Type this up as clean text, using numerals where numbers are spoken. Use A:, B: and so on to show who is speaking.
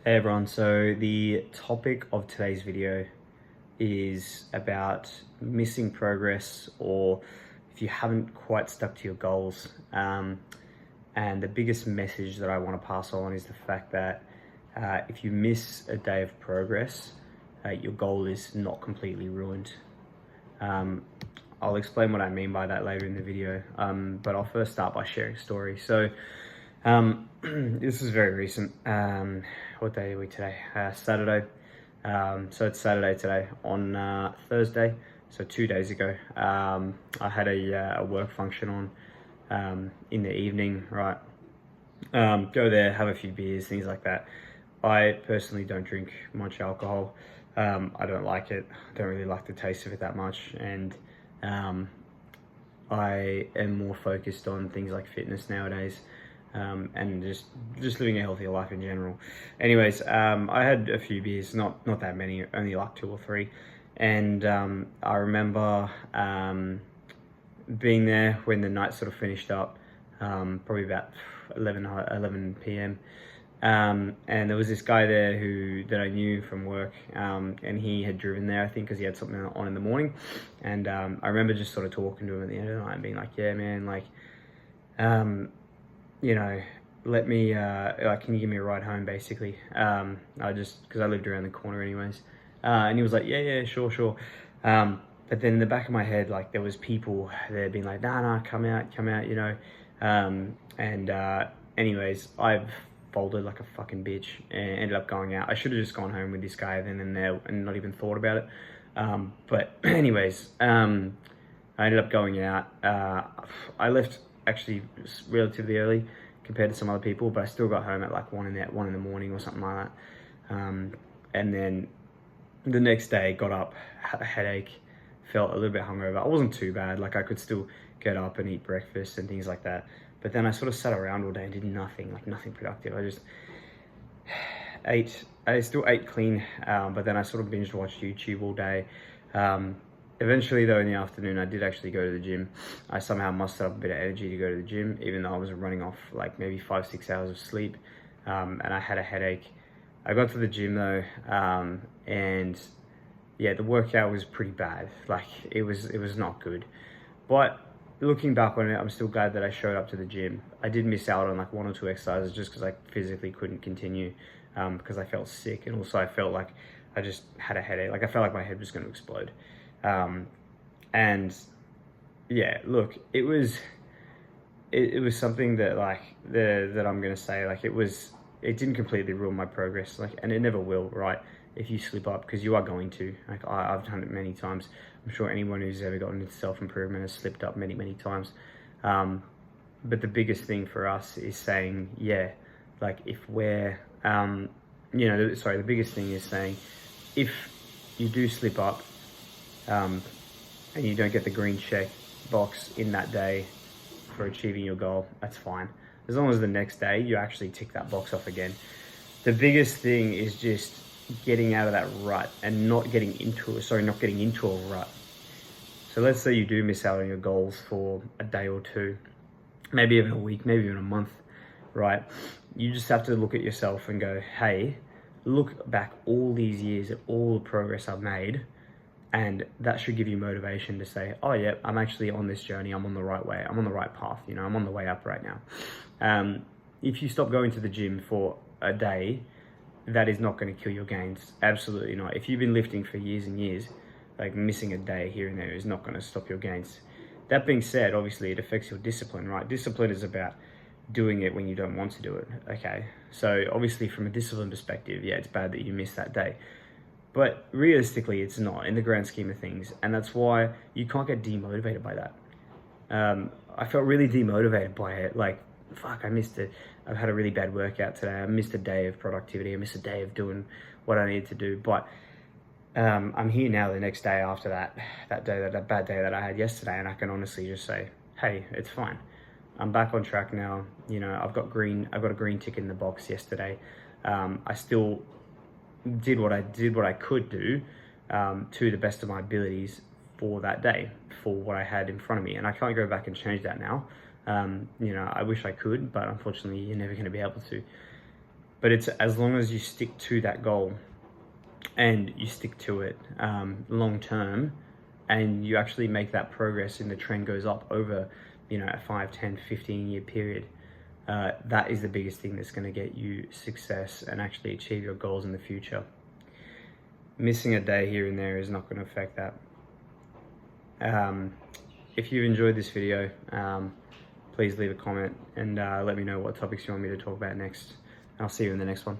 A: Hey everyone, so the topic of today's video is about missing progress, or if you haven't quite stuck to your goals. And the biggest message that I want to pass on is the fact that if you miss a day of progress, your goal is not completely ruined. I'll explain what I mean by that later in the video, but I'll first start by sharing a story. So this is very recent. What day are we today? Saturday. So it's Saturday today. On Thursday, so 2 days ago, I had a work function on in the evening, right? Go there, have a few beers, things like that. I personally don't drink much alcohol. I don't like it. I don't really like the taste of it that much, and I am more focused on things like fitness nowadays. And just living a healthier life in general. Anyways, I had a few beers, not that many, only like 2 or 3. And I remember being there when the night sort of finished up, probably about 11 p.m. And there was this guy there that I knew from work, and he had driven there, I think, because he had something on in the morning. And I remember just sort of talking to him at the end of the night and being like, yeah, man, like, you know, let me, can you give me a ride home, basically? Because I lived around the corner anyways. And he was like, yeah, sure. But then in the back of my head, like, there was people there being like, nah, come out, you know? Anyways, I've folded like a fucking bitch and ended up going out. I should have just gone home with this guy then and there and not even thought about it. But anyways, I ended up going out. I left actually relatively early compared to some other people, but I still got home at like 1 in the morning or something like that. And then the next day, got up, had a headache, felt a little bit hungover. I wasn't too bad, like I could still get up and eat breakfast and things like that. But then I sort of sat around all day and did nothing, like nothing productive. I just I still ate clean, but then I sort of binge watched YouTube all day. Eventually though, in the afternoon, I did actually go to the gym. I somehow mustered up a bit of energy to go to the gym, even though I was running off like maybe 5-6 hours of sleep, and I had a headache. I got to the gym though, and yeah, the workout was pretty bad. Like it was not good. But looking back on it, I'm still glad that I showed up to the gym. I did miss out on like 1 or 2 exercises just because I physically couldn't continue, because I felt sick, and also I felt like I just had a headache. Like I felt like my head was going to explode. And yeah, look, it was something that like that I'm gonna say, like it didn't completely ruin my progress, like, and it never will, right? If you slip up, because you are going to, like I've done it many times. I'm sure anyone who's ever gotten into self-improvement has slipped up many times. But the biggest thing for us is saying, yeah, like if we're, the biggest thing is saying, if you do slip up, and you don't get the green check box in that day for achieving your goal, that's fine. As long as the next day you actually tick that box off again. The biggest thing is just getting out of that rut and not getting into a rut. So let's say you do miss out on your goals for a day or 2, maybe even a week, maybe even a month, right? You just have to look at yourself and go, hey, look back all these years at all the progress I've made. And that should give you motivation to say, oh yeah, I'm actually on this journey. I'm on the right way. I'm on the right path. You know, I'm on the way up right now. If you stop going to the gym for a day, that is not going to kill your gains. Absolutely not. If you've been lifting for years and years, like missing a day here and there is not going to stop your gains. That being said, obviously it affects your discipline, right? Discipline is about doing it when you don't want to do it. Okay. So obviously from a discipline perspective, yeah, it's bad that you missed that day. But realistically, it's not in the grand scheme of things. And that's why you can't get demotivated by that. I felt really demotivated by it. Like, fuck, I missed it. I've had a really bad workout today. I missed a day of productivity. I missed a day of doing what I needed to do. But I'm here now the next day after that bad day that I had yesterday. And I can honestly just say, hey, it's fine. I'm back on track now. You know, I've got a green tick in the box yesterday. I still did what I could do, to the best of my abilities for that day, for what I had in front of me. And I can't go back and change that now. I wish I could, but unfortunately you're never going to be able to. but it's as long as you stick to that goal and you stick to it long term, and you actually make that progress and the trend goes up over, you know, a 5, 10, 15 year period, that is the biggest thing that's going to get you success and actually achieve your goals in the future. Missing a day here and there is not going to affect that. If you've enjoyed this video, please leave a comment and let me know what topics you want me to talk about next. I'll see you in the next one.